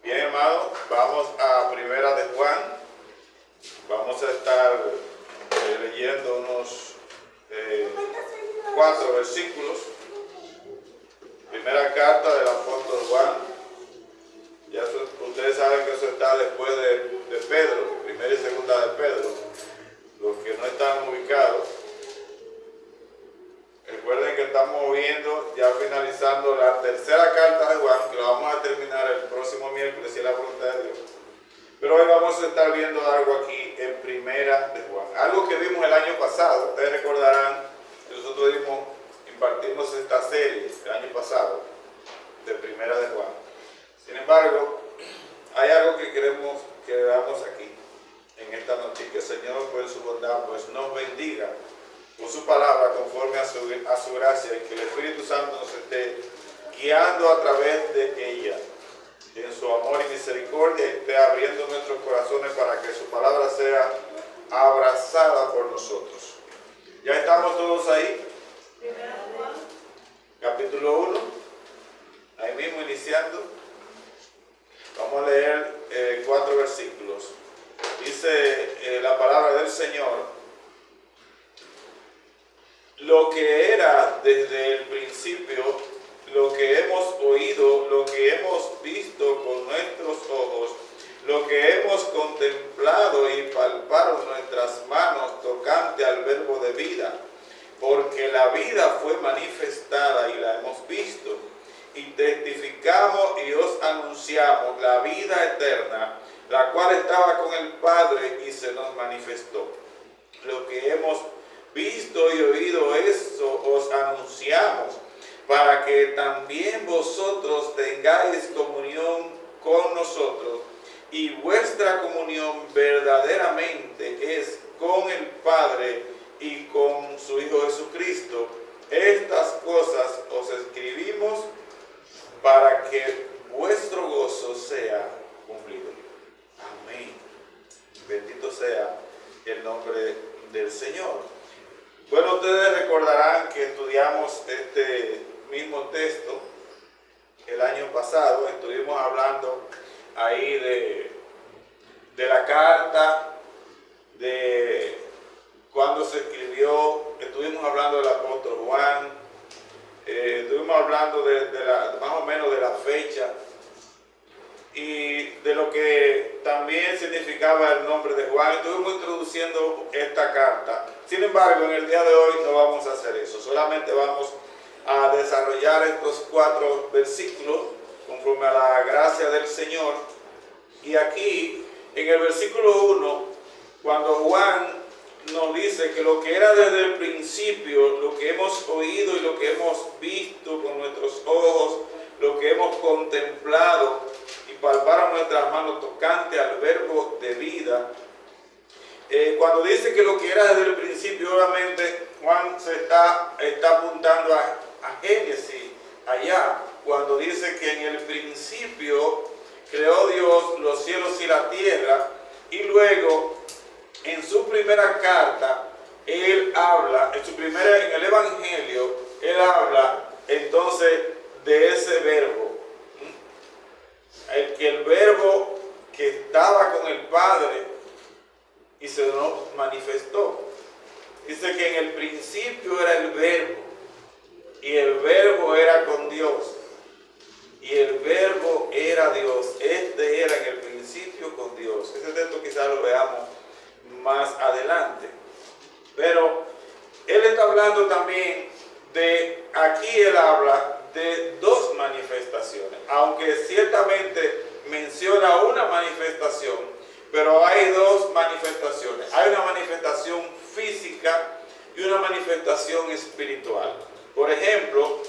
Bien, hermanos, vamos a Primera de Juan. Vamos a estar leyendo unos 4 versículos. Primera carta del apóstol Juan. Ya ustedes saben que eso está después de Pedro, primera y segunda de Pedro. Los que no están ubicados, recuerden que estamos viendo, ya finalizando la tercera carta de Juan, que lo vamos a terminar el próximo miércoles, si es la voluntad de Dios. Pero hoy vamos a estar viendo algo aquí en Primera de Juan. Algo que vimos el año pasado. Ustedes recordarán que nosotros impartimos esta serie el año pasado de Primera de Juan. Sin embargo, hay algo que queremos que veamos aquí en esta noche, que el Señor, por su bondad, pues nos bendiga con su palabra conforme a su gracia, y que el Espíritu Santo nos esté guiando a través de ella, y en su amor y misericordia esté abriendo nuestros corazones para que su palabra sea abrazada por nosotros. ¿Ya estamos todos ahí? Capítulo 1, ahí mismo iniciando. Vamos a leer 4 versículos. Dice la palabra del Señor: lo que era desde el principio, lo que hemos oído, lo que hemos visto con nuestros ojos, lo que hemos contemplado y palparon nuestras manos tocante al verbo de vida, porque la vida fue manifestada y la hemos visto, y testificamos y os anunciamos la vida eterna, la cual estaba con el Padre y se nos manifestó. Lo que hemos visto y oído, eso os anunciamos, para que también vosotros tengáis comunión con nosotros, y vuestra comunión verdaderamente es con el Padre y con su Hijo Jesucristo. Estas cosas os escribimos para que vuestro gozo sea cumplido. Amén. Bendito sea el nombre del Señor. Bueno, ustedes recordarán que estudiamos este mismo texto el año pasado. Estuvimos hablando ahí de la carta, de cuándo se escribió. Estuvimos hablando del apóstol Juan. Estuvimos hablando más o menos de la fecha y de lo que también significaba el nombre de Juan. Estuvimos introduciendo esta carta. Sin embargo, en el día de hoy no vamos a hacer eso. Solamente vamos a desarrollar estos 4 versículos conforme a la gracia del Señor. Y aquí, en el versículo 1, cuando Juan nos dice que lo que era desde el principio, lo que hemos oído y lo que hemos visto con nuestros ojos, lo que hemos contemplado y palparon nuestras manos tocante al verbo de vida. Cuando dice que lo que era desde el principio, obviamente Juan se está apuntando a Génesis, allá, cuando dice que en el principio creó Dios los cielos y la tierra, y luego en su primera carta él habla, en el Evangelio él habla entonces de ese verbo, el verbo que estaba con el Padre y se nos manifestó. Dice que en el principio era el verbo, y el verbo era con Dios, y el verbo era Dios. Este era en el principio con Dios. Ese texto quizás lo veamos más adelante. Pero él está hablando también aquí él habla de 2 manifestaciones, aunque ciertamente menciona una manifestación, pero hay 2 manifestaciones. Hay una manifestación física y una manifestación espiritual. Por ejemplo,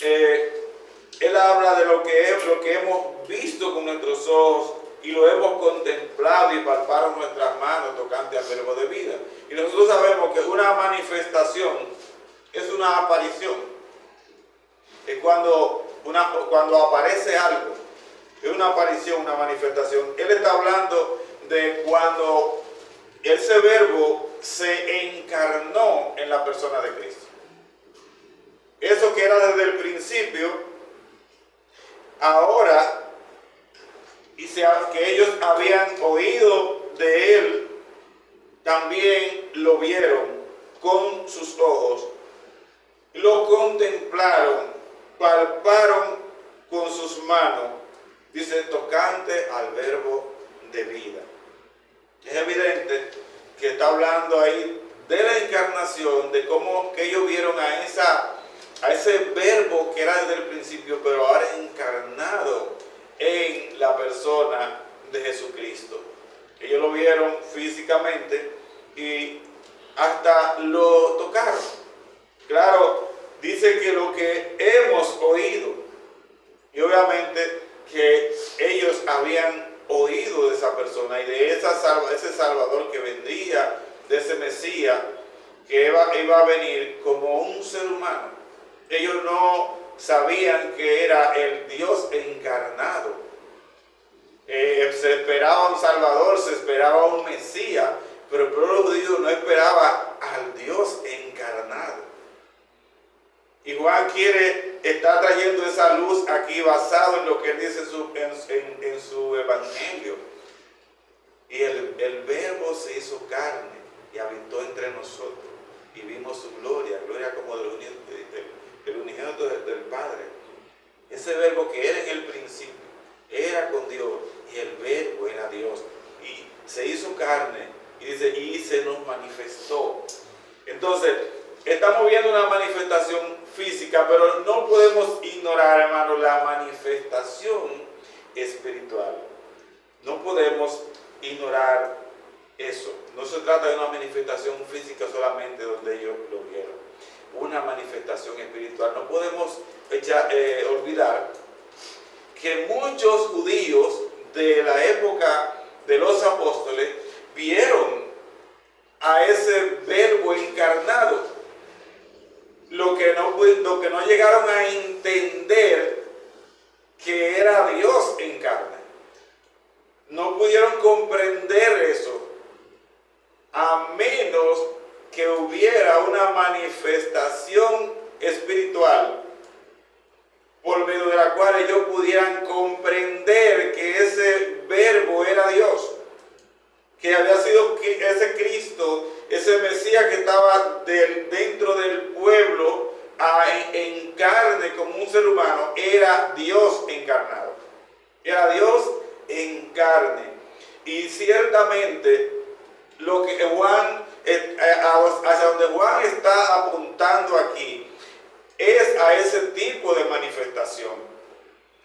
él habla de lo que hemos visto con nuestros ojos y lo hemos contemplado y palparon nuestras manos tocante al verbo de vida. Y nosotros sabemos que una manifestación es una aparición. Es cuando aparece algo. Es una aparición, una manifestación. Él está hablando de cuando ese verbo se encarnó en la persona de Cristo. Eso que era desde el principio, ahora que ellos habían oído de él, también lo vieron con sus ojos, lo contemplaron, palparon con sus manos, dice, tocante al verbo de vida. Es evidente que está hablando ahí de la encarnación, de cómo que ellos vieron a ese verbo que era desde el principio, pero ahora encarnado en la persona de Jesucristo. Ellos lo vieron físicamente y hasta lo tocaron. Claro, dice que lo que hemos oído, y obviamente que ellos habían oído de esa persona y de ese Salvador que vendría, de ese Mesías que iba a venir como un ser humano. Ellos no sabían que era el Dios encarnado. Se esperaba un Salvador, se esperaba un Mesías, pero el pueblo judío no esperaba al Dios encarnado. Y Juan está trayendo esa luz aquí basado en lo que él dice en su evangelio. Y el verbo se hizo carne y habitó entre nosotros. Y vimos su gloria como del unigénito del Padre. Ese verbo que era en el principio, era con Dios, y el verbo era Dios. Y se hizo carne, y dice, y se nos manifestó. Entonces, estamos viendo una manifestación física, pero no podemos ignorar, hermano, la manifestación espiritual. No podemos ignorar eso. No se trata de una manifestación física solamente donde ellos lo vieron. Una manifestación espiritual. No podemos olvidar que muchos judíos de la época de los apóstoles vieron a ese verbo encarnado. Lo que no llegaron a entender que era Dios en carne. No pudieron comprender eso, a menos que hubiera una manifestación espiritual por medio de la cual ellos pudieran comprender que ese verbo era Dios, que había sido ese Cristo, ese Mesías que estaba dentro del pueblo en carne como un ser humano, era Dios encarnado, era Dios en carne. Y ciertamente lo que Juan, hacia donde Juan está apuntando aquí, es a ese tipo de manifestación.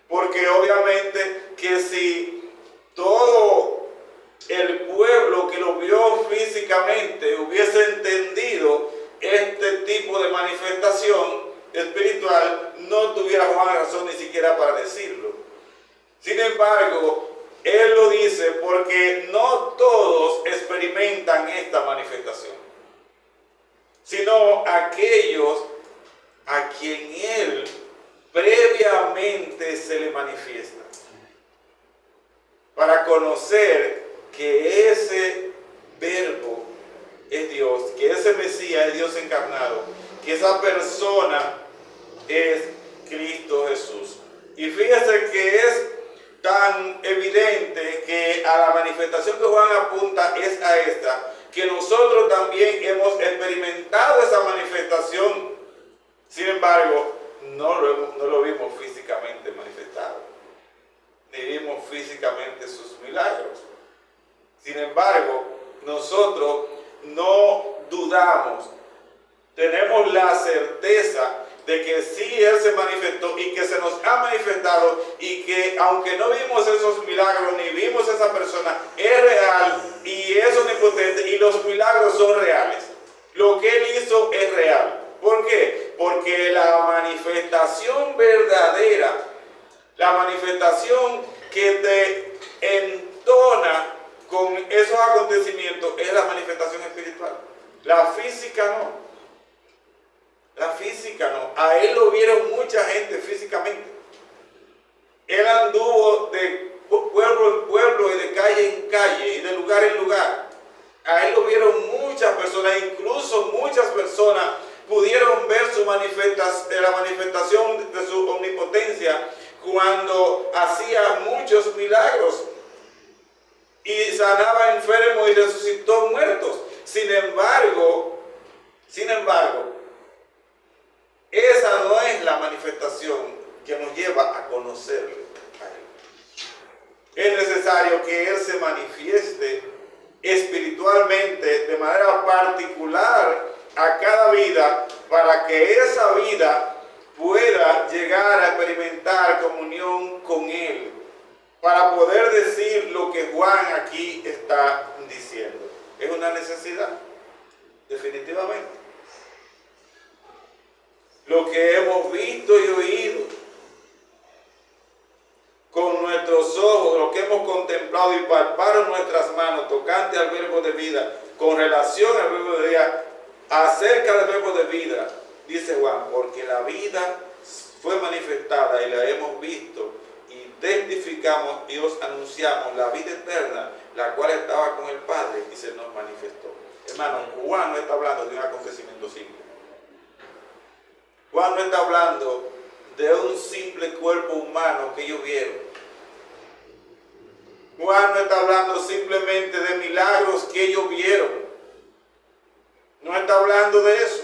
Porque obviamente que si todo el pueblo que lo vio físicamente hubiese entendido este tipo de manifestación espiritual, no tuviera Juan razón ni siquiera para decirlo. Sin embargo, él lo dice porque no todos experimentan esta manifestación, sino aquellos a quien él previamente se le manifiesta, para conocer que ese verbo es Dios, que ese Mesías es Dios encarnado, que esa persona es Cristo Jesús. Y fíjese que es tan evidente que a la manifestación que Juan apunta es a esta, que nosotros también hemos experimentado esa manifestación. Sin embargo, no lo vimos físicamente manifestado, ni vimos físicamente sus milagros. Sin embargo, nosotros no dudamos, tenemos la certeza de que sí Él se manifestó y que se nos ha manifestado, y que aunque no vimos esos milagros ni vimos esa persona, es real y es omnipotente, y los milagros son reales. Lo que Él hizo es real. ¿Por qué? Porque la manifestación verdadera, la manifestación que te entona con esos acontecimientos, es la manifestación espiritual. La física no. La física no. A Él lo vieron mucha gente físicamente. Él anduvo de pueblo en pueblo y de calle en calle y de lugar en lugar. A Él lo vieron muchas personas, incluso muchas personas pudieron ver la manifestación de su omnipotencia cuando hacía muchos milagros y sanaba enfermos y resucitó muertos. Sin embargo, esa no es la manifestación que nos lleva a conocerle a Él. Es necesario que Él se manifieste espiritualmente de manera particular a cada vida para que esa vida pueda llegar a experimentar comunión con Él, para poder decir lo que Juan aquí está diciendo. Es una necesidad, definitivamente. Lo que hemos visto y oído con nuestros ojos, lo que hemos contemplado y palpado en nuestras manos tocante al verbo de vida, con relación al verbo de vida, acerca del verbo de vida, dice Juan, porque la vida fue manifestada y la hemos visto y testificamos y os anunciamos la vida eterna, la cual estaba con el Padre y se nos manifestó. Hermano, Juan no está hablando de un acontecimiento simple. Juan no está hablando de un simple cuerpo humano que ellos vieron. Juan no está hablando simplemente de milagros que ellos vieron. No está hablando de eso,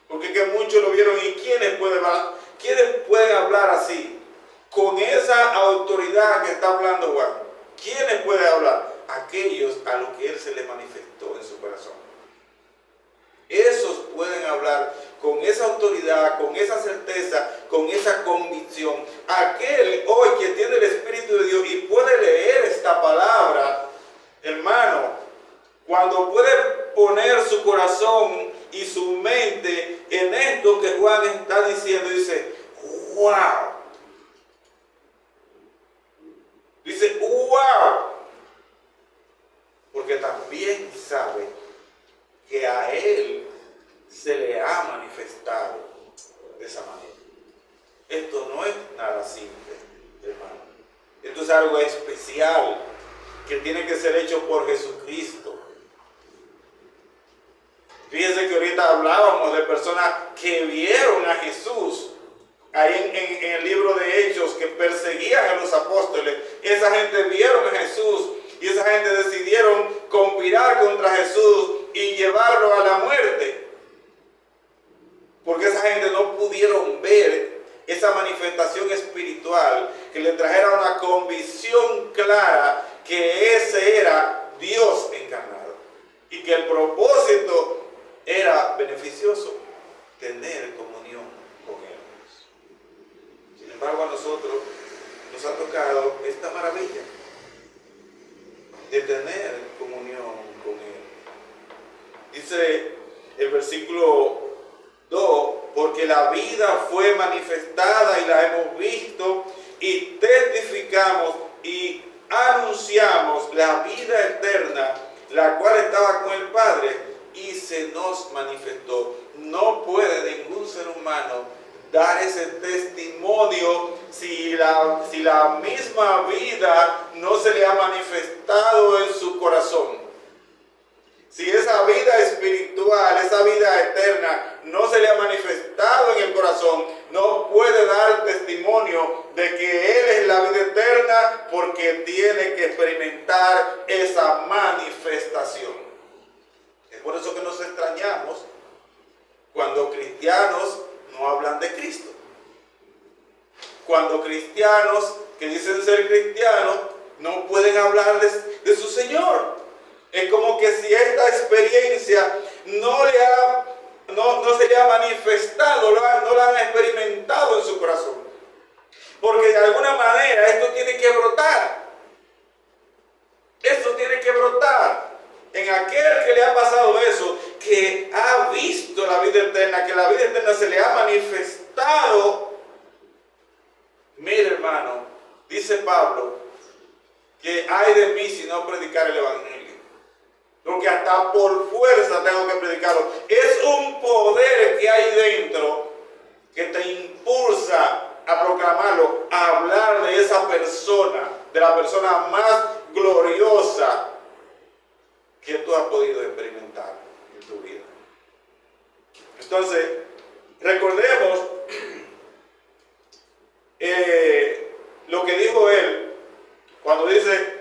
porque que muchos lo vieron. ¿Y quiénes pueden hablar así? Con esa autoridad que está hablando Juan. ¿Quiénes pueden hablar? Aquellos a los que Él se le manifestó en su corazón. Esos pueden hablar con esa autoridad, con esa certeza, con esa convicción. Aquel hoy que tiene el Espíritu de Dios y puede leer esta palabra, hermano, cuando puede poner su corazón y su mente en esto que Juan está diciendo, dice, wow. Dice, wow. Porque también sabe que a Él se le ha manifestado de esa manera. Esto no es nada simple, hermano. Esto es algo especial que tiene que ser hecho por Jesucristo. Fíjense que ahorita hablábamos de personas que vieron a Jesús ahí en el libro de Hechos, que perseguían a los apóstoles. Esa gente vieron a Jesús y esa gente decidieron conspirar contra Jesús y llevarlo a la muerte. Porque esa gente no pudieron ver esa manifestación espiritual que le trajera una convicción clara que ese era Dios encarnado y que el propósito era beneficioso, tener comunión con Él. Sin embargo, a nosotros nos ha tocado esta maravilla de tener comunión con Él. Dice el versículo 2, porque la vida fue manifestada y la hemos visto y testificamos y anunciamos la vida eterna, la cual estaba con el Padre y se nos manifestó. No puede ningún ser humano dar ese testimonio si la misma vida no se le ha manifestado en su corazón. Si esa vida espiritual, esa vida eterna no se le ha manifestado en el corazón, no puede dar testimonio de que Él es la vida eterna, porque tiene que experimentar esa manifestación. Es por eso que nos extrañamos cuando cristianos no hablan de Cristo. Cuando cristianos que dicen ser cristianos no pueden hablar de su Señor. Es como que si esta experiencia no se le ha manifestado, no la han experimentado en su corazón. Porque de alguna manera esto tiene que brotar. Esto tiene que brotar en aquel que le ha pasado eso, que ha visto la vida eterna, que la vida eterna se le ha manifestado. Mire, hermano, dice Pablo, que ay de mí si no predicar el Evangelio. Porque hasta por fuerza tengo que predicarlo. Es un poder que hay dentro que te impulsa a proclamarlo, a hablar de esa persona, de la persona más gloriosa que tú has podido experimentar en tu vida. Entonces, recordemos lo que dijo él cuando dice: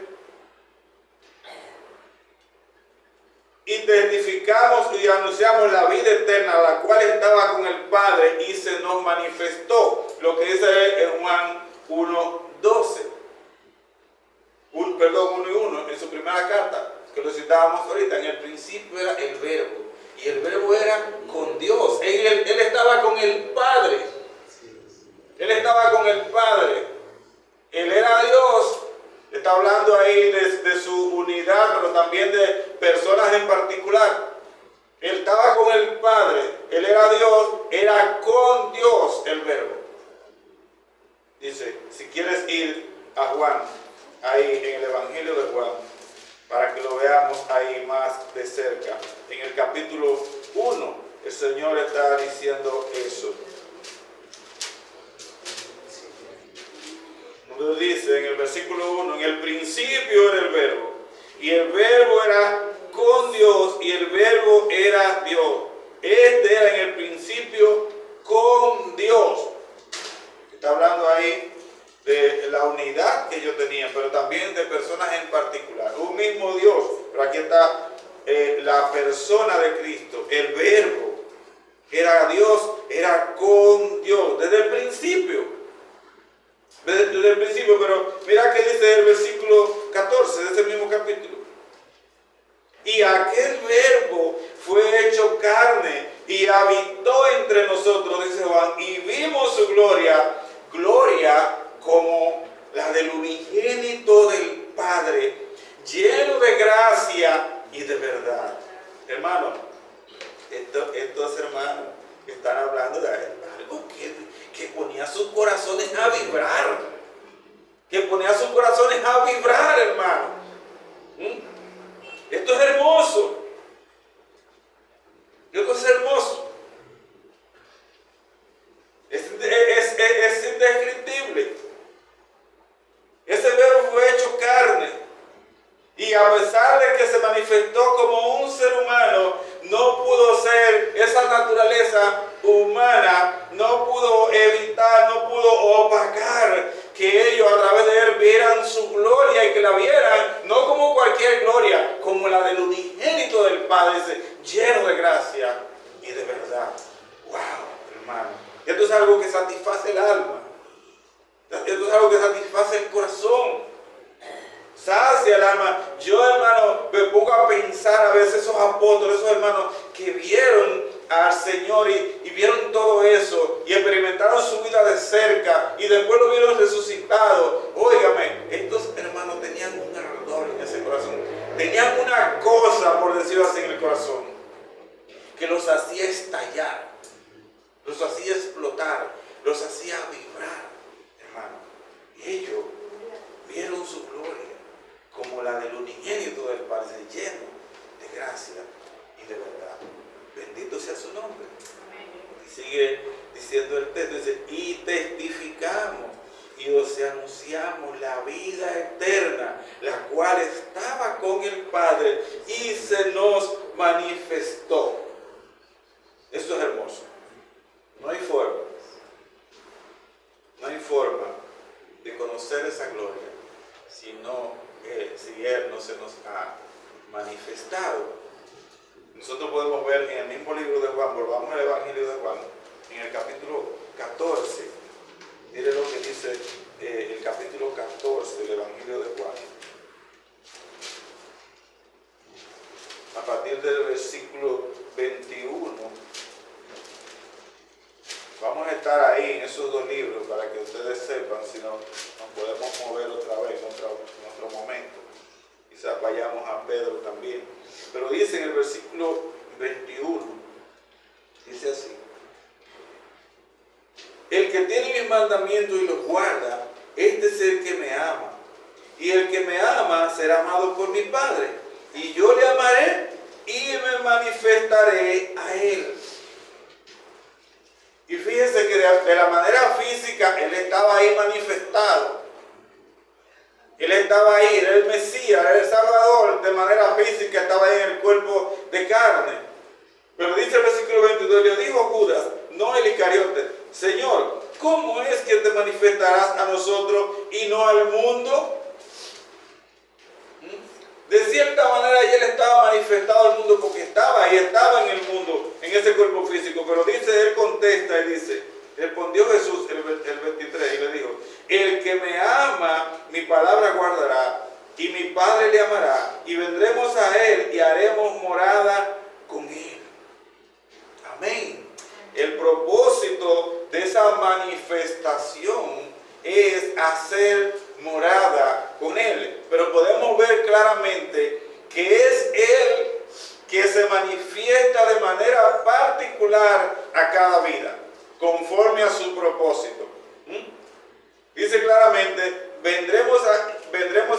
y testificamos y anunciamos la vida eterna, la cual estaba con el Padre y se nos manifestó. Lo que dice en Juan 1:12. 1 y 1, en su primera carta, que lo citábamos ahorita. En el principio era el Verbo, y el Verbo era con Dios. Él estaba con el Padre. Él estaba con el Padre. Él era Dios. Está hablando ahí de su unidad, pero también de personas en particular. Él estaba con el Padre. Él era Dios. Era con Dios el Verbo. Dice, si quieres ir a Juan, ahí en el Evangelio de Juan, para que lo veamos ahí más de cerca. En el capítulo 1, el Señor está diciendo eso. Nos dice en el versículo 1, en el principio era el Verbo, y el Verbo era con Dios, y el Verbo era Dios. Este era en el principio con Dios. Está hablando ahí de la unidad que ellos tenían, pero también de personas en particular. Un mismo Dios, pero aquí está la persona de Cristo, el Verbo. Era Dios, era con Dios, desde el principio. Desde el principio, pero mira que dice el versículo 14 de ese mismo capítulo. Y aquel Verbo fue hecho carne y habitó entre nosotros, dice Juan, y vimos su gloria, gloria como la del unigénito del Padre, lleno de gracia y de verdad. Hermano, estos hermanos están hablando de algo que ponía sus corazones a vibrar. Que ponía sus corazones a vibrar, hermano. Esto es hermoso. Esto es hermoso. Es indescriptible. Ese Verbo fue hecho carne. Y a pesar de que se manifestó como un ser humano, no pudo ser esa naturaleza humana, no pudo evitar, no pudo opacar que ellos a través de él vieran su gloria y que la vieran, no como cualquier gloria, como la del unigénito del Padre, lleno de gracia y de verdad. ¡Wow, hermano! Esto es algo que satisface el alma. Esto es algo que satisface el corazón. Sacia el alma. Yo, hermano, me pongo a pensar a veces esos apóstoles, esos hermanos que vieron al Señor y vieron todo eso y experimentaron su vida de cerca y después lo vieron resucitado. Óigame, estos hermanos tenían un ardor en ese corazón. Tenían una cosa, por decirlo así, en el corazón que los hacía estallar, los hacía explotar, los hacía vibrar, hermano. Y ellos vieron su gloria como la del unigénito del Padre, lleno de gracia y de verdad. Bendito sea su nombre. Y sigue diciendo el texto, dice, y testificamos y os anunciamos la vida eterna, la cual estaba con el Padre y se nos manifestó. Esto es hermoso. No hay forma de conocer esa gloria si Él no se nos ha manifestado. Nosotros podemos ver en el mismo libro de Juan, volvamos al Evangelio de Juan, en el capítulo 14. Mire lo que dice el capítulo 14 del Evangelio de Juan. A partir del versículo 21. Vamos a estar ahí en esos dos libros para que ustedes sepan si no nos podemos mover otra vez en otro momento. Quizás vayamos a Pedro también. Pero dice en el versículo 21, dice así: el que tiene mis mandamientos y los guarda, este es el que me ama. Y el que me ama será amado por mi Padre. Y yo le amaré y me manifestaré a él. Y fíjense que de la manera física Él estaba ahí manifestado. Él estaba ahí, era el Mesías, era el Salvador, de manera física estaba ahí en el cuerpo de carne. Pero dice el versículo 22, le dijo Judas, no el Iscariote, Señor, ¿cómo es que te manifestarás a nosotros y no al mundo. De cierta manera Él estaba manifestado al mundo porque estaba en el mundo, en ese cuerpo físico. Pero dice, Él contesta y dice, respondió Jesús el 23 y le dijo, el que me ama, mi palabra guardará, y mi Padre le amará, y vendremos a Él y haremos morada con Él. Amén. El propósito de esa manifestación es hacer morada con Él. Pero podemos ver claramente que es Él que se manifiesta de manera particular a cada vida, conforme a su propósito. Dice claramente, vendremos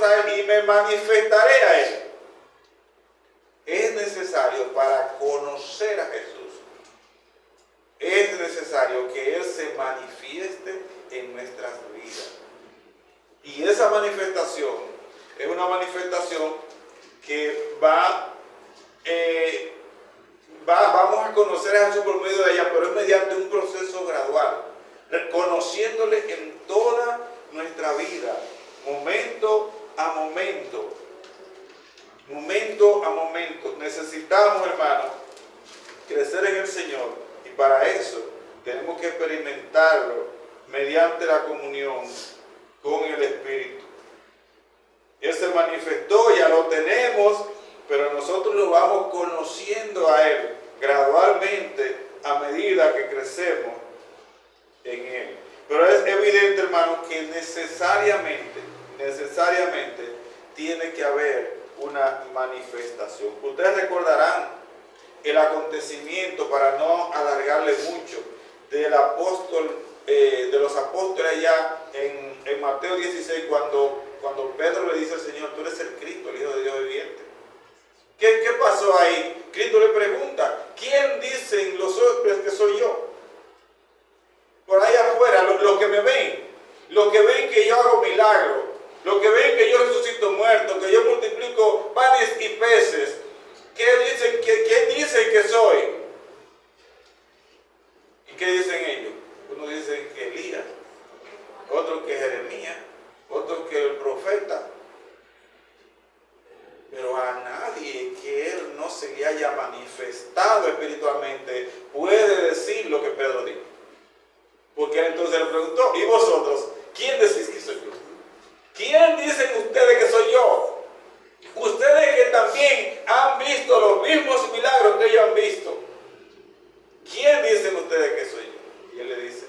a Él y me manifestaré a Él. Es necesario para conocer a Jesús. Es necesario que Él se manifieste en nuestras vidas. Y esa manifestación es una manifestación que vamos a conocer a Jesús por medio de ella, pero es mediante un proceso gradual, reconociéndole en toda nuestra vida, momento a momento. Momento a momento. Necesitamos, hermanos, crecer en el Señor. Y para eso tenemos que experimentarlo mediante la comunión con el Espíritu. Él se manifestó, ya lo tenemos, pero nosotros lo vamos conociendo a Él gradualmente a medida que crecemos en Él. Pero es evidente, hermanos, que necesariamente tiene que haber una manifestación. Ustedes recordarán el acontecimiento, para no alargarle mucho, de los apóstoles allá en Mateo 16, cuando Pedro le dice al Señor, tú eres el Cristo, el Hijo de Dios viviente. ¿Qué pasó ahí? Cristo le pregunta, ¿quién dicen los hombres que soy yo? Por ahí afuera, los que me ven, los que ven que yo hago milagros, los que ven que yo resucito muertos, que yo multiplico panes y peces, ¿quién dicen que soy? ¿Y qué dicen ellos? Unos dicen que Elías, otros que Jeremías, otros que el profeta. Pero a nadie que Él no se le haya manifestado espiritualmente puede decir lo que Pedro dijo. Porque Él entonces le preguntó, ¿y vosotros? ¿Quién decís que soy yo? ¿Quién dicen ustedes que soy yo? Ustedes que también han visto los mismos milagros que ellos han visto. ¿Quién dicen ustedes que soy yo? Y Él le dice,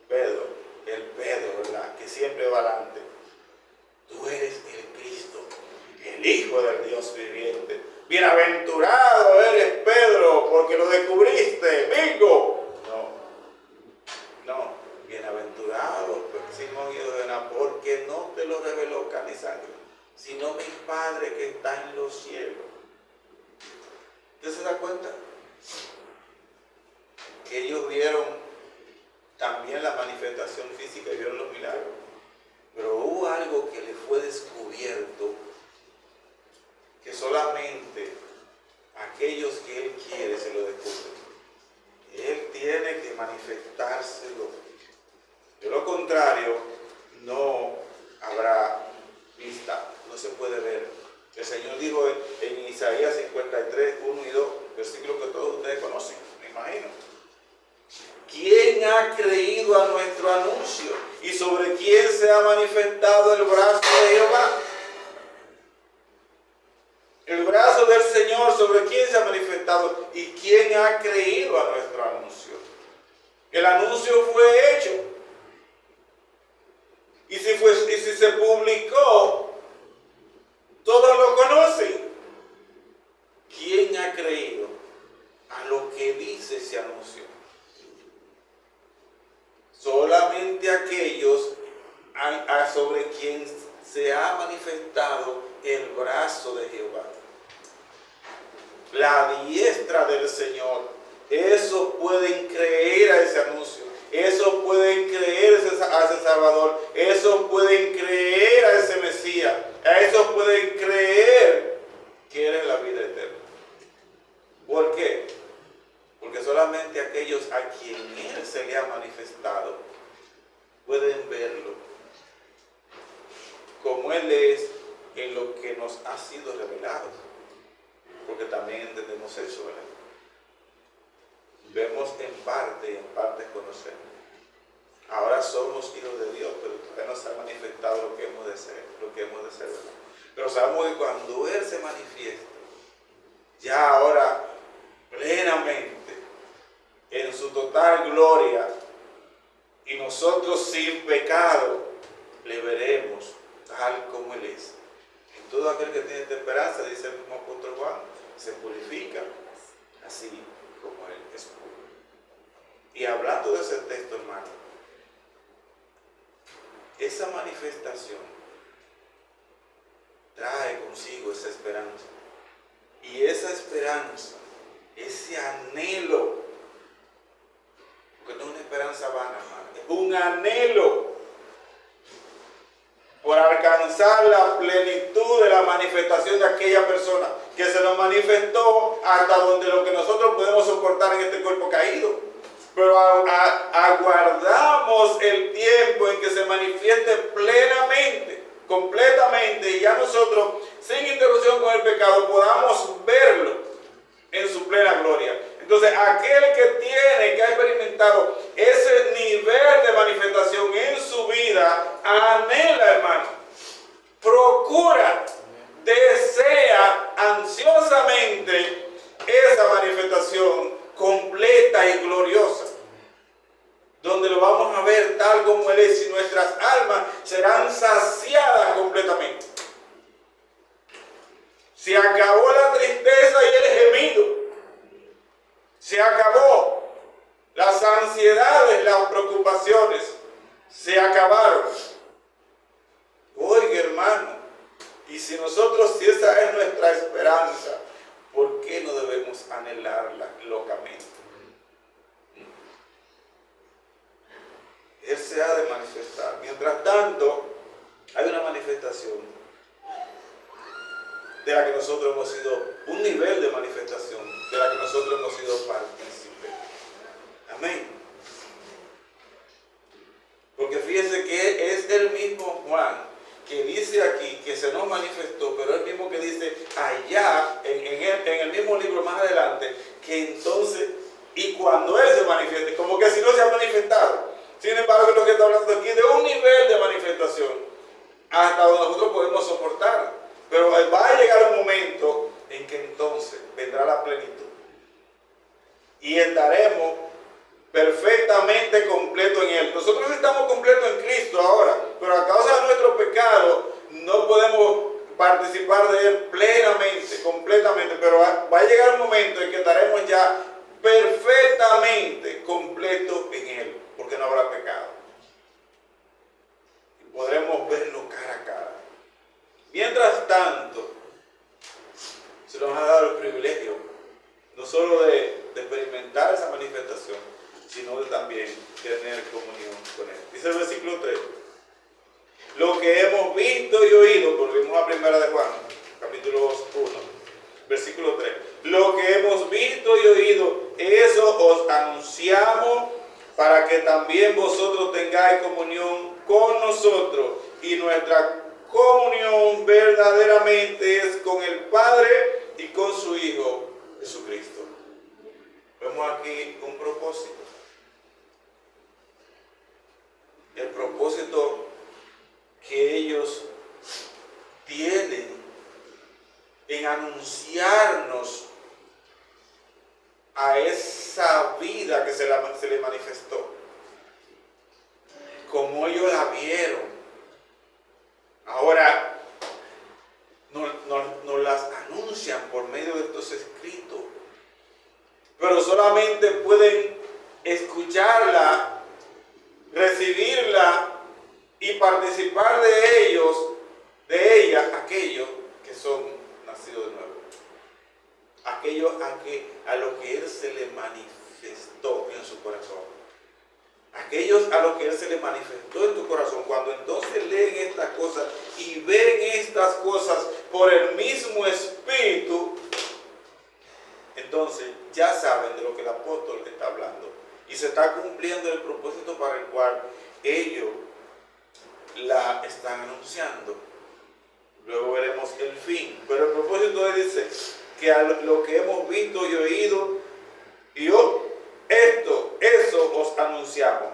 Pedro, ¿verdad? Que siempre va adelante. Tú eres el Cristo, el Hijo del Dios viviente. Bienaventurado eres, Pedro, porque lo descubriste. ¡Bingo! No. Bienaventurado, porque no te lo reveló carne y sangre, sino mi Padre que está en los cielos. ¿Usted se da cuenta? Que ellos vieron también la manifestación física y vieron los milagros. Pero hubo algo que le fue descubierto, que solamente aquellos que Él quiere se lo descubren. Él tiene que manifestárselo. De lo contrario, no habrá vista, no se puede ver. El Señor dijo en Isaías 53, 1 y 2, versículos que todos ustedes conocen, me imagino. ¿Quién ha creído a nuestro anuncio? ¿Y sobre quién se ha manifestado el brazo de Jehová? El brazo del Señor, ¿sobre quién se ha manifestado? ¿Y quién ha creído a nuestro anuncio? El anuncio fue hecho. Y si se publicó, todos lo conocen. ¿Quién ha creído a lo que dice ese anuncio? Solamente aquellos sobre quien se ha manifestado el brazo de Jehová, la diestra del Señor. Esos pueden creer a ese anuncio. Esos pueden creer a ese Salvador. Esos pueden creer a ese Mesías. A esos pueden creer que Él es la vida eterna. ¿Por qué? Porque solamente aquellos a quien Él se le ha manifestado pueden verlo. es en lo que nos ha sido revelado, porque también entendemos eso, ¿verdad? Vemos en parte y en parte conocemos. Ahora somos hijos de Dios, pero todavía no se ha manifestado lo que hemos de ser, ¿verdad? Pero sabemos que cuando Él se manifiesta, ya ahora plenamente, en su total gloria, y nosotros sin pecado, le veremos tal como Él es. Y todo aquel que tiene esta esperanza, dice el mismo apóstol Juan, se purifica así como Él es puro. Y hablando de ese texto, hermano, esa manifestación trae consigo esa esperanza. Y esa esperanza, ese anhelo, porque no es una esperanza vana, hermano, es un anhelo por alcanzar la plenitud de la manifestación de aquella persona que se nos manifestó hasta donde lo que nosotros podemos soportar en este cuerpo caído. Pero aguardamos el tiempo en que se manifieste plenamente, completamente, y ya nosotros, sin interrupción con el pecado, podamos verlo en su plena gloria. Entonces, aquel que ha experimentado ese nivel de manifestación en su vida, anhela, hermano, procura, desea ansiosamente esa manifestación completa y gloriosa, donde lo vamos a ver tal como Él es, y nuestras almas serán saciadas completamente. Se acabó la tristeza y el gemido. Se acabó las ansiedades, las preocupaciones. Se acabaron. Oiga, hermano, y si esa es nuestra esperanza, ¿por qué no debemos anhelarla locamente? Él se ha de manifestar. Mientras tanto, hay una manifestación de la que nosotros hemos sido, un nivel de manifestación de la que nosotros hemos sido partícipes. Amén. Porque fíjense que es el mismo Juan que dice aquí que se nos manifestó, pero el mismo que dice allá, en el mismo libro más adelante, que entonces, y cuando Él se manifieste, como que si no se ha manifestado. Sin embargo, es lo que está hablando aquí de un nivel de manifestación hasta donde nosotros podemos soportar. Pero va a llegar un momento en que entonces vendrá la plenitud y estaremos perfectamente completos en Él. Nosotros estamos completos en Cristo ahora, pero a causa de nuestro pecado no podemos participar de Él plenamente, completamente. Pero va a llegar un momento en que estaremos ya perfectamente completos en Él, porque no habrá pecado. Y podremos verlo cara a cara. Mientras tanto, se nos ha dado el privilegio no solo de experimentar esa manifestación, sino de también tener comunión con Él. Dice el versículo 3. Lo que hemos visto y oído, volvimos a primera de Juan, capítulo 1, versículo 3. Lo que hemos visto y oído, eso os anunciamos para que también vosotros tengáis comunión con nosotros, y nuestra comunión verdaderamente es con el Padre y con su Hijo Jesucristo. Vemos aquí un propósito. El propósito que ellos tienen en anunciarnos a esa vida que se le manifestó, como ellos la vieron. Ahora nos las anuncian por medio de estos escritos, pero solamente pueden escucharla, recibirla y participar de ella, aquellos que son nacidos de nuevo, aquellos a los que Él se le manifestó en su corazón. Aquellos a los que Él se le manifestó en tu corazón, cuando entonces leen estas cosas y ven estas cosas por el mismo Espíritu, entonces ya saben de lo que el apóstol está hablando y se está cumpliendo el propósito para el cual ellos la están anunciando. fin. Pero el propósito de él dice que a lo que hemos visto y oído, eso os anunciamos,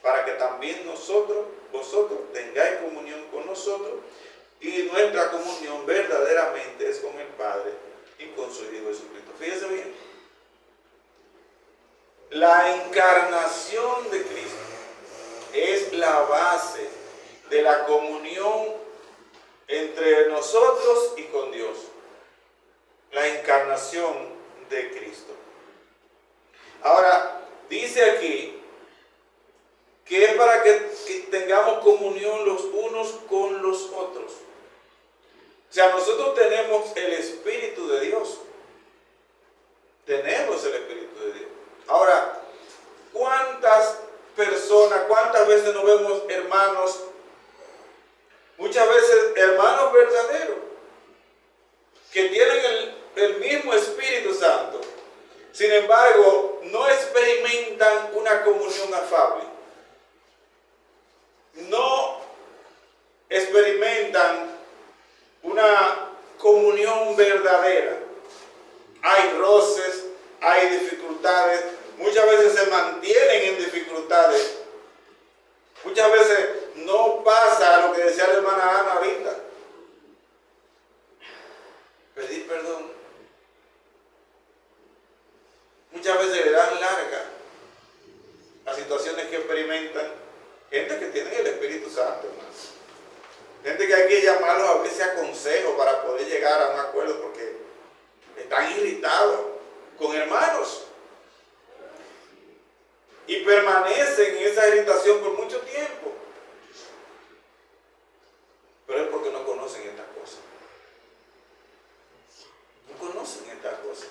para que también vosotros tengáis comunión con nosotros, y nuestra comunión verdaderamente es con el Padre y con su Hijo Jesucristo. Fíjese bien, la encarnación de Cristo es la base de la comunión entre nosotros y con Dios. La encarnación de Cristo. Ahora, dice aquí que es para que tengamos comunión los unos con los otros. O sea, nosotros tenemos el Espíritu de Dios. Tenemos el Espíritu de Dios. Ahora, ¿cuántas veces nos vemos hermanos? Muchas veces hermanos verdaderos, que tienen el mismo Espíritu Santo. Sin embargo, no experimentan una comunión afable. No experimentan una comunión verdadera. Hay roces, hay dificultades. Muchas veces se mantienen en dificultades. Muchas veces no pasa lo que decía la hermana Ana ahorita. Pedir perdón. Muchas veces le dan larga las situaciones que experimentan gente que tiene el Espíritu Santo, hermano. Gente que hay que llamarlos a veces a consejo para poder llegar a un acuerdo, porque están irritados con hermanos y permanecen en esa irritación por mucho tiempo. Pero es porque no conocen estas cosas. No conocen estas cosas.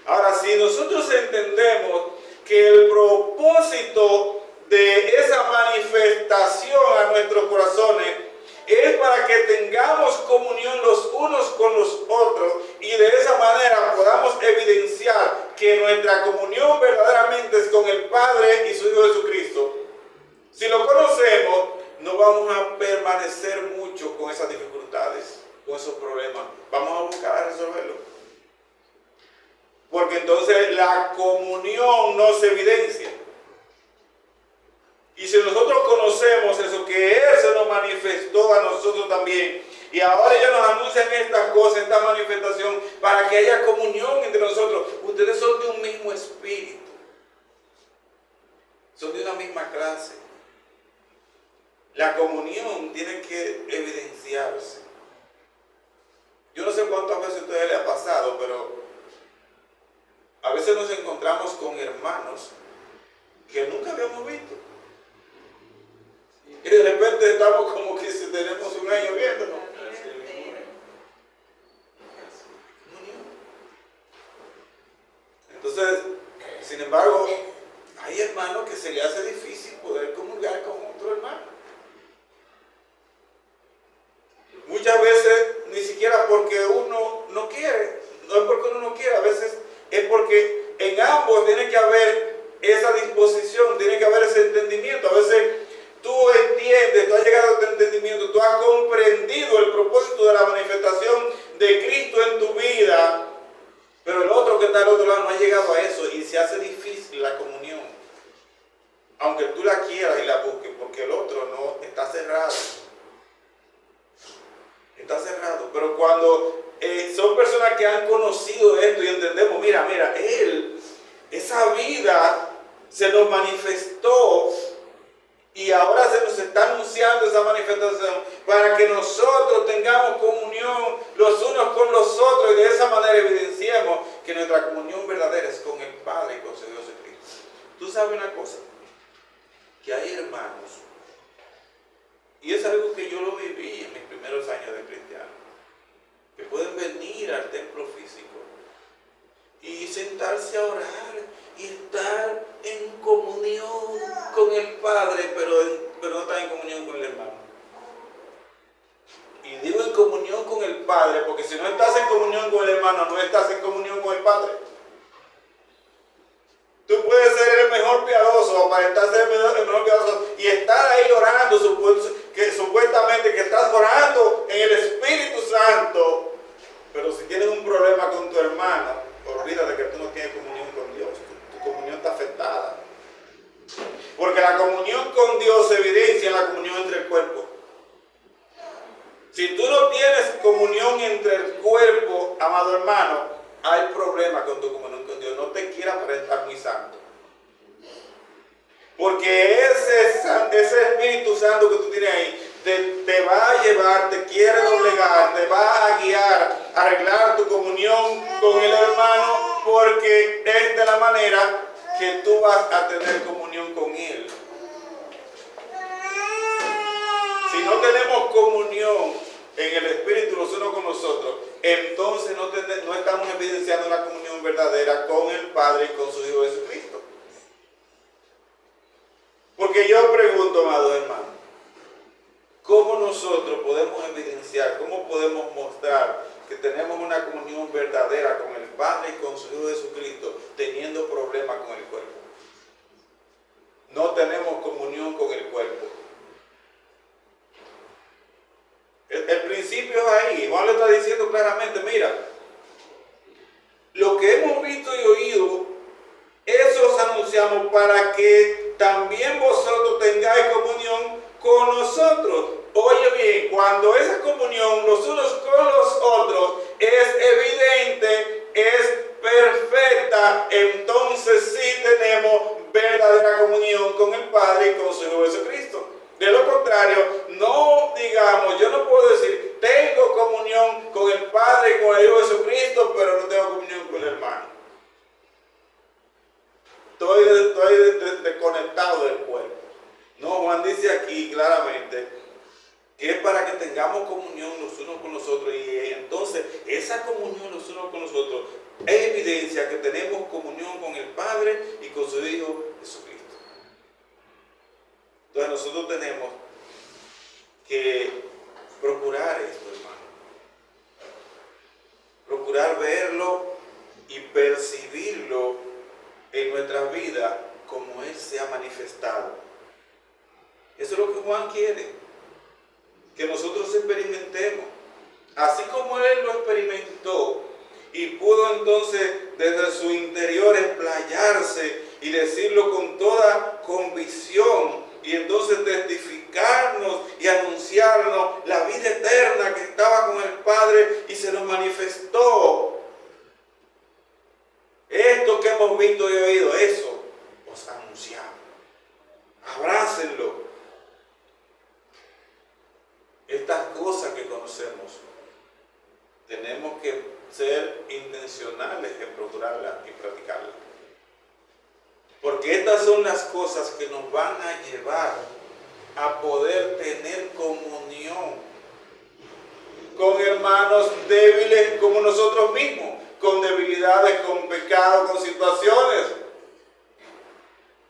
Ahora, si nosotros entendemos que el propósito de esa manifestación a nuestros corazones es para que tengamos comunión los unos con los otros, y de esa manera podamos evidenciar que nuestra comunión verdaderamente es con el Padre y su Hijo Jesucristo. Si lo conocemos, no vamos a permanecer mucho con esas dificultades, con esos problemas. Vamos a buscar a resolverlo. Porque entonces la comunión no se evidencia. Y si nosotros conocemos eso, que Él se nos manifestó a nosotros también, y ahora ellos nos anuncian estas cosas, esta manifestación, para que haya comunión entre nosotros. Ustedes son de un mismo espíritu, son de una misma clase. La comunión tiene que evidenciarse. Yo no sé cuántas veces a ustedes les ha pasado, pero a veces nos encontramos con hermanos que nunca habíamos visto. Y de repente estamos como que si tenemos un año viéndonos. Entonces, sin embargo, hay hermanos que se les hace difícil poder comulgar con otro hermano. Muchas veces ni siquiera porque uno no quiere, no es porque uno no quiere, a veces es porque en ambos tiene que haber esa disposición, tiene que haber ese entendimiento. A veces tú entiendes, tú has llegado a tu entendimiento, tú has comprendido el propósito de la manifestación de Cristo en tu vida, pero el otro que está al otro lado no ha llegado a eso y se hace difícil la comunión. Aunque tú la quieras y la busques, porque el otro no está cerrado. Está cerrado. Pero cuando son personas que han conocido esto y entendemos, mira, esa vida se nos manifestó y ahora se nos está anunciando esa manifestación para que nosotros tengamos comunión los unos con los otros, y de esa manera evidenciemos que nuestra comunión verdadera es con el Padre y con su Dios Jesucristo. Tú sabes una cosa, que hay hermanos, y es algo que yo lo viví en mis primeros años de cristiano, que pueden venir al templo físico y sentarse a orar y estar en comunión con el Padre, pero no estar en comunión con el hermano. Y digo en comunión con el Padre, porque si no estás en comunión con el hermano, no estás en comunión con el Padre. Tú puedes ser el mejor piadoso, aparentar ser el mejor piadoso, y estar ahí orando, supuestamente que estás orando en el Espíritu Santo, Si tú no tienes comunión entre el cuerpo, amado hermano, hay problema con tu comunión con Dios. No te quieras aparentar muy santo. Porque ese Espíritu Santo que tú tienes ahí te va a llevar, te quiere doblegar, te va a guiar, a arreglar tu comunión con el hermano, porque es de la manera que tú vas a tener comunión con él. Si no tenemos comunión en el Espíritu los unos con los otros, entonces no estamos evidenciando una comunión verdadera con el Padre y con su Hijo Jesucristo. Porque yo pregunto, amados hermanos, ¿cómo nosotros podemos evidenciar, cómo podemos mostrar que tenemos una comunión verdadera con el Padre y con su Hijo Jesucristo, teniendo problemas con el cuerpo? No tenemos comunión con el cuerpo. El principio es ahí. Juan le está diciendo claramente, mira, lo que hemos visto y oído, eso os anunciamos para que también vosotros tengáis comunión con nosotros. Oye bien, cuando esa comunión los unos con los otros es evidente, es perfecta, entonces sí tenemos verdadera comunión con el Padre y con su Hijo Jesucristo. De lo contrario, no digamos, yo no puedo decir, tengo comunión con el Padre y con el Hijo Jesucristo, pero no tengo comunión con el hermano. Estoy desconectado del cuerpo. No, Juan dice aquí claramente que es para que tengamos comunión los unos con los otros, y entonces esa comunión los unos con los otros es evidencia que tenemos comunión con el Padre y con su Hijo Jesucristo. Entonces nosotros tenemos que procurar esto, hermano. Procurar verlo y percibirlo en nuestra vida como Él se ha manifestado. Eso es lo que Juan quiere, que nosotros experimentemos. Así como Él lo experimentó y pudo entonces desde su interior explayarse y decirlo con toda convicción, y entonces testificarnos y anunciarnos la vida eterna que estaba con el Padre y se nos manifestó. Esto que hemos visto y oído, eso os anunciamos. Abrácenlo. Estas cosas que conocemos, tenemos que ser intencionales en procurarlas y practicarlas. Porque estas son las cosas que nos van a llevar a poder tener comunión con hermanos débiles como nosotros mismos, con debilidades, con pecados, con situaciones,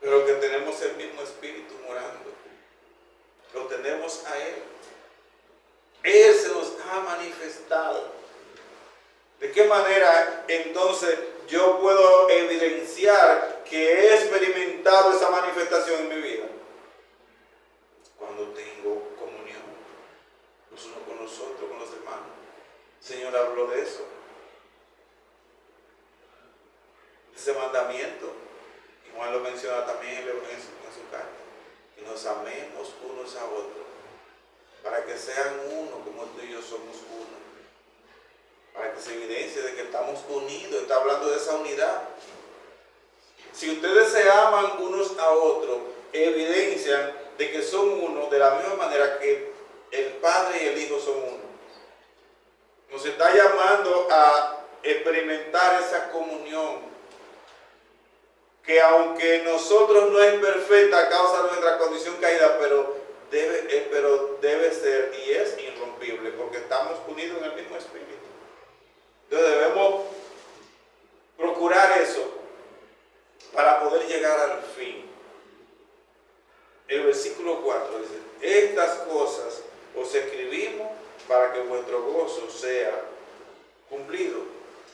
pero que tenemos el mismo Espíritu morando. Lo tenemos a Él. Él se nos ha manifestado. ¿De qué manera entonces yo puedo evidenciar que he experimentado esa manifestación en mi vida? Cuando tengo comunión los unos con los otros, con los hermanos. El Señor habló de eso. Ese mandamiento, y Juan lo menciona también en su carta, que nos amemos unos a otros, para que sean uno como tú y yo somos uno. Para que se evidencie de que estamos unidos, está hablando de esa unidad. Si ustedes se aman unos a otros, evidencian de que son uno, de la misma manera que el Padre y el Hijo son uno. Nos está llamando a experimentar esa comunión, que aunque nosotros no es perfecta a causa de nuestra condición caída, pero debe ser y es irrompible, porque estamos unidos en el mismo Espíritu. Entonces debemos procurar eso para poder llegar al fin. El versículo 4 dice: estas cosas os escribimos para que vuestro gozo sea cumplido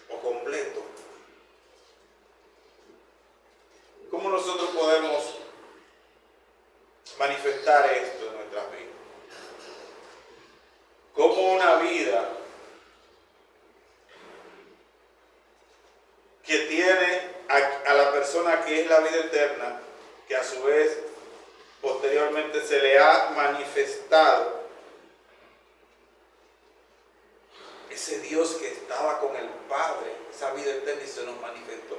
o completo. ¿Cómo nosotros podemos manifestar esto en nuestras vidas? Como una vida que tiene a la persona que es la vida eterna, que a su vez posteriormente se le ha manifestado ese Dios que estaba con el Padre, esa vida eterna y se nos manifestó.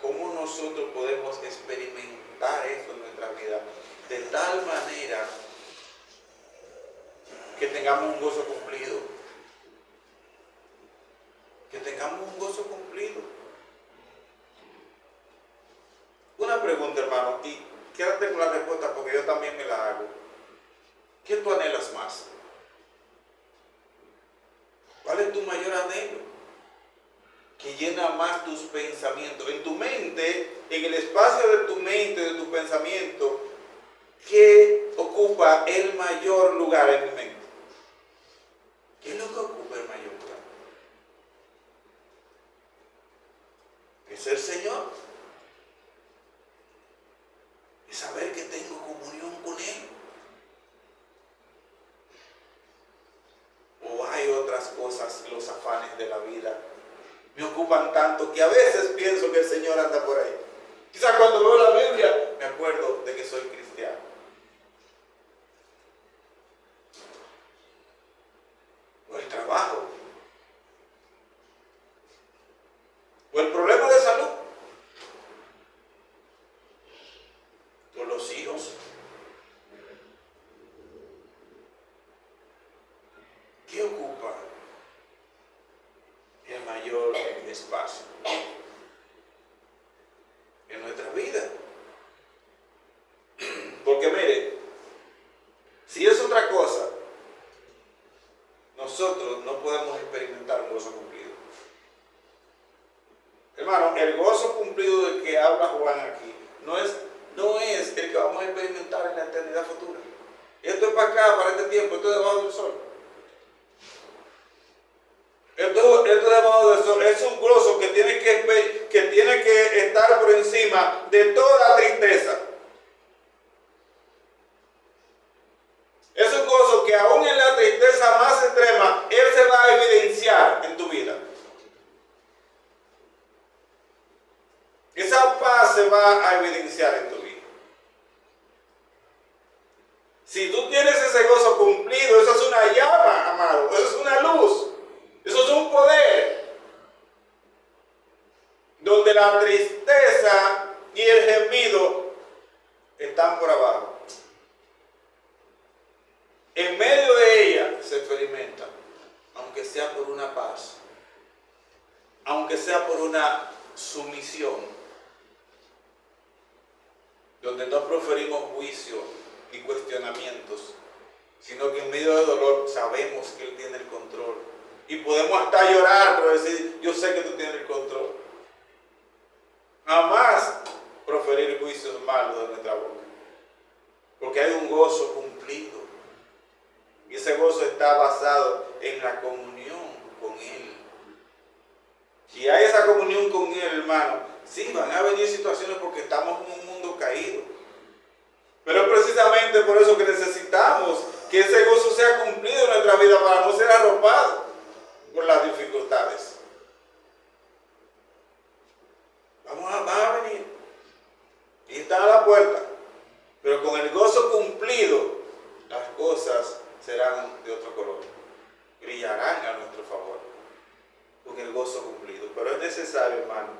¿Cómo nosotros podemos experimentar eso en nuestra vida? De tal manera que tengamos un gozo cumplido. Que tengamos un gozo cumplido. Una pregunta, hermano, y quédate con la respuesta porque yo también me la hago. ¿Qué tú anhelas más? ¿Cuál es tu mayor anhelo? Que llena más tus pensamientos. En tu mente, en el espacio de tu mente, de tu pensamiento, ¿qué ocupa el mayor lugar en mi mente? ¿Qué es lo que ocupa el mayor lugar? Es el Señor. Es saber que tengo comunión con Él. O hay otras cosas, los afanes de la vida me ocupan tanto que a veces pienso que el Señor anda por ahí. Quizás cuando veo la Biblia me acuerdo de que soy cristiano. O el trabajo. O el problema de salud. O los hijos. ¿Qué ocupa el mayor espacio en nuestra vida? Porque mire, si es otra cosa, nosotros no podemos experimentar un gozo cumplido. Hermano, el gozo cumplido del que habla Juan aquí no es el que vamos a experimentar en la eternidad futura. Esto es para acá, para este tiempo, esto es debajo del sol. Esto debajo del sol es un gozo que tiene que estar por encima de toda tristeza. Es un gozo que aún en la tristeza más extrema, Él se va a evidenciar en tu vida. Esa paz se va a evidenciar en tu vida. Si tú tienes ese gozo cumplido, eso es una llama, amado, eso es una luz, eso es un poder, donde la tristeza y el gemido están por abajo. En medio de ella se experimenta, aunque sea por una paz, aunque sea por una sumisión, donde no proferimos juicio y cuestionamientos, sino que en medio de dolor sabemos que Él tiene el control. Y podemos hasta llorar, pero decir, yo sé que tú tienes el control. Jamás proferir juicios malos de nuestra boca. Porque hay un gozo cumplido. Y ese gozo está basado en la comunión con Él. Si hay esa comunión con Él, hermano, sí, van a venir situaciones porque estamos en un mundo caído. Pero es precisamente por eso que necesitamos que ese gozo sea cumplido en nuestra vida para no ser arropado por las dificultades. Van a venir y están a la puerta, pero con el gozo cumplido las cosas serán de otro color, brillarán a nuestro favor con el gozo cumplido. Pero es necesario, hermano,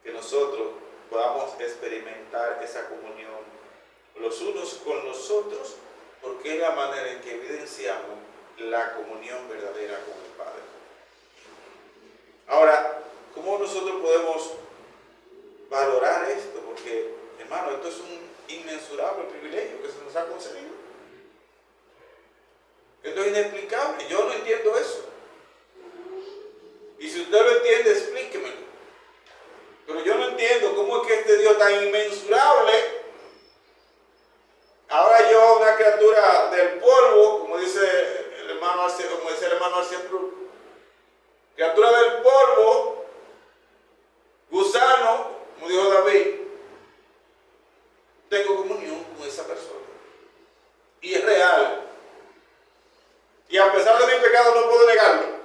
que nosotros podamos experimentar esa comunión los unos con los otros, porque es la manera en que evidenciamos la comunión verdadera con el Padre. Ahora, ¿cómo nosotros podemos valorar esto? Porque, hermano, esto es un inmensurable privilegio que se nos ha concedido. Esto es inexplicable. Yo no entiendo eso. Y si usted lo entiende, explíquemelo. Pero yo no entiendo cómo es que este Dios tan inmensurable, ahora yo, una criatura del polvo, como dice el hermano Arciprú, criatura del polvo, gusano, como dijo David, tengo comunión con esa persona. Y es real. Y a pesar de mi pecado no puedo negarlo.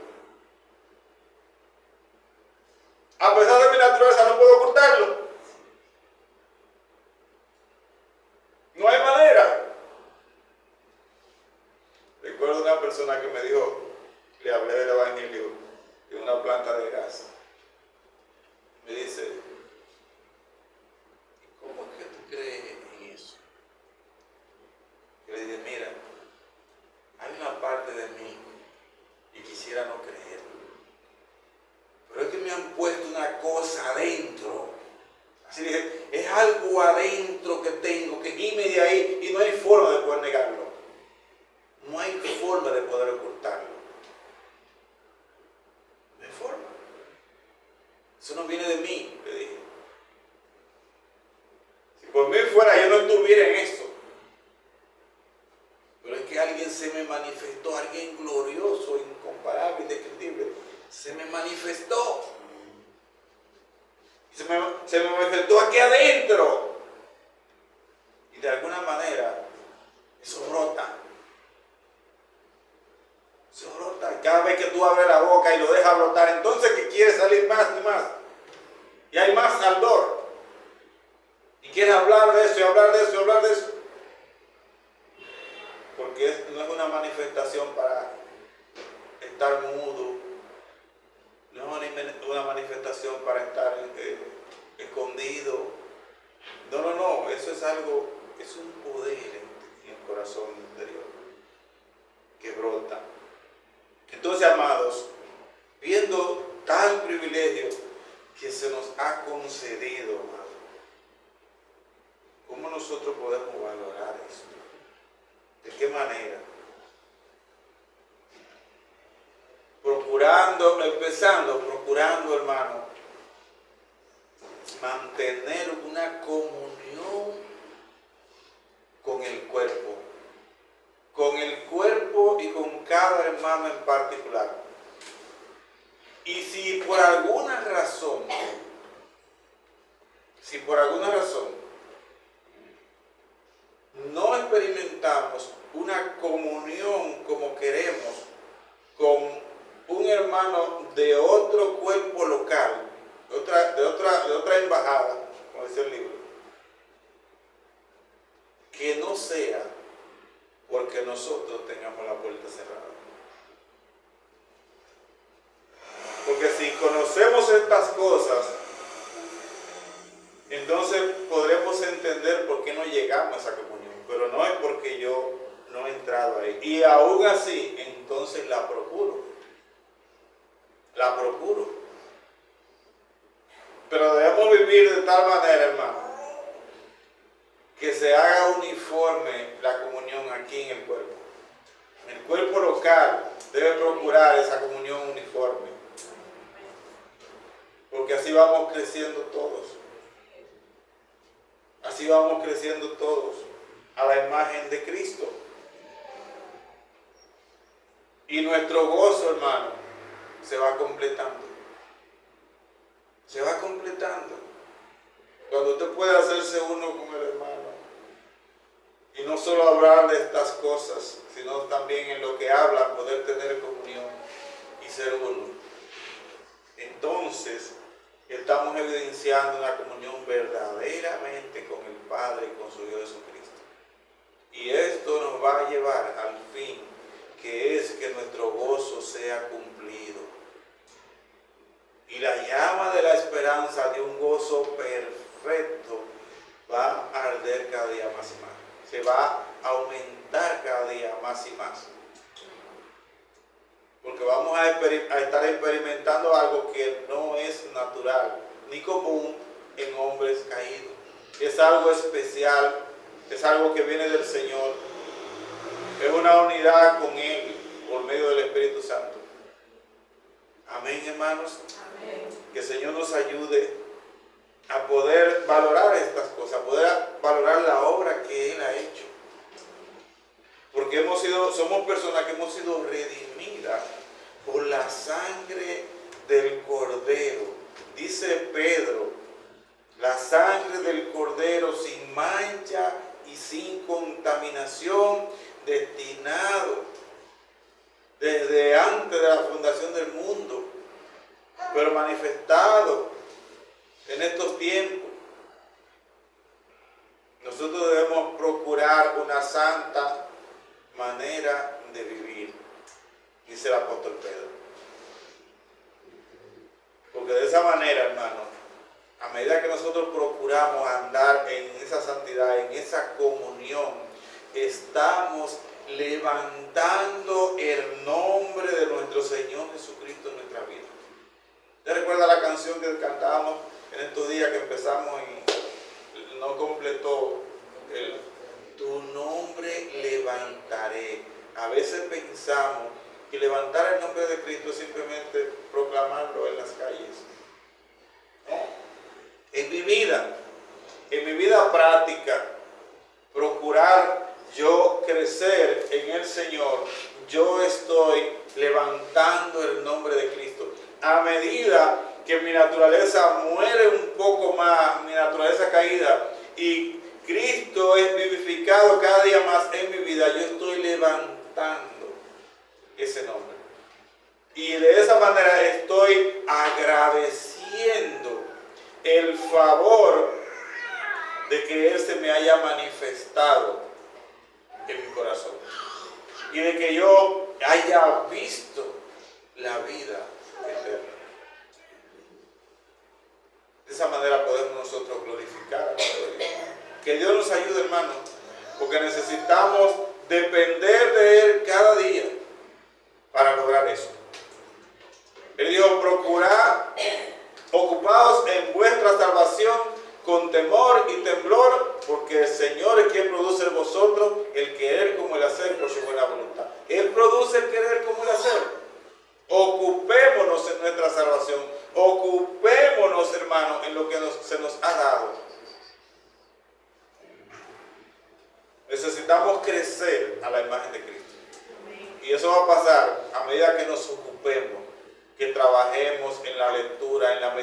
A pesar de mi naturaleza no puedo ocultarlo. No hay manera. Recuerdo una persona que me dijo, le hablé del evangelio de una planta de gas. Me dice, ¿cómo es que tú crees en eso? Yo le dije, mira, hay una parte de mí y quisiera no creer, pero es que me han puesto una cosa adentro. Así dije, es algo adentro que tengo que irme de ahí y no hay forma de poder negarlo. No hay forma de poder ocultarlo. No hay forma. Eso no viene de mí, le dije. Si por mí fuera, yo no estuviera en esto. Pero es que alguien se me manifestó, alguien glorioso, incomparable, indescriptible. Se me manifestó. Se me manifestó aquí adentro. Y de alguna manera, eso brota. Eso brota. Y cada vez que tú abres la boca y lo dejas brotar, entonces que quiere salir más y más. Y hay más ardor. Y quieres hablar de eso y hablar de eso y hablar de eso. Porque no es una manifestación para estar mudo. No es una manifestación para estar escondido. No. Eso es algo, es un poder en el corazón interior que brota. Entonces, amados, viendo tal privilegio que se nos ha concedido, amado, ¿cómo nosotros podemos valorar esto? ¿De qué manera? Procurando, hermano, mantener una comunión con el cuerpo y con cada hermano en particular. Y si por alguna razón no experimentamos una comunión como queremos con un hermano de otro cuerpo local, de otra embajada, como dice el libro, que no sea porque nosotros tengamos la puerta cerrada. Porque si conocemos estas cosas, entonces podremos entender por qué no llegamos a esa comunión. Pero no es porque yo no he entrado ahí. Y aún así, entonces la procuro. Pero debemos vivir de tal manera, hermano, que se haga uniforme la comunión aquí en el cuerpo. El cuerpo local debe procurar esa comunión uniforme. Porque así vamos creciendo todos. Así vamos creciendo todos a la imagen de Cristo. Y nuestro gozo, hermano, se va completando. Se va completando. Cuando usted puede hacerse uno con el hermano. Y no solo hablar de estas cosas, sino también en lo que habla, poder tener comunión y ser uno. Entonces, estamos evidenciando una comunión verdaderamente con el Padre y con su Hijo Jesucristo. Y esto nos va a llevar al fin, que es que nuestro gozo sea cumplido. Y la llama de la esperanza de un gozo perfecto va a arder cada día más y más. Se va a aumentar cada día más y más. Porque vamos a estar experimentando algo que no es natural ni común en hombres caídos. Es algo especial, es algo que viene del Señor. Es una unidad con Él por medio del Espíritu Santo. Amén, hermanos. Amén. Que el Señor nos ayude a poder valorar estas cosas, a poder valorar la obra que Él ha hecho. Porque somos personas que hemos sido redimidas por la sangre del Cordero. Dice Pedro, la sangre del Cordero sin mancha y sin contaminación, destinado desde antes de la fundación del mundo, pero manifestado en estos tiempos. Nosotros debemos procurar una santa manera de vivir. Y dice el apóstol Pedro. Porque de esa manera, hermano, a medida que nosotros procuramos andar en esa santidad, en esa comunión, estamos levantando el nombre de nuestro Señor Jesucristo en nuestra vida. ¿Usted recuerda la canción que cantábamos en estos días que empezamos y no completó el tu nombre levantaré? A veces pensamos que levantar el nombre de Cristo es simplemente proclamarlo en las calles. No. En mi vida práctica, procurar yo crecer en el Señor, yo estoy levantando el nombre de Cristo. A medida que mi naturaleza muere un poco más, mi naturaleza caída, y Cristo es vivificado cada día más en mi vida, yo estoy levantando ese nombre. Y de esa manera estoy agradeciendo el favor de que Él se me haya manifestado en mi corazón. Y de que yo haya visto la vida eterna. De esa manera podemos nosotros glorificar a nuestro Dios. Que Dios nos ayude, hermanos, porque necesitamos depender de Él cada día para lograr eso. Él dijo, procurad, ocupados en vuestra salvación con temor y temblor, porque el Señor es quien produce en vosotros el querer como el hacer por su buena voluntad. Él produce el querer como el hacer. Ocupémonos en nuestra salvación, ocupémonos, hermanos, en lo que se nos ha dado. Necesitamos crecer a la imagen de Cristo. Y eso va a pasar a medida que nos ocupemos, que trabajemos en la lectura, en la meditación.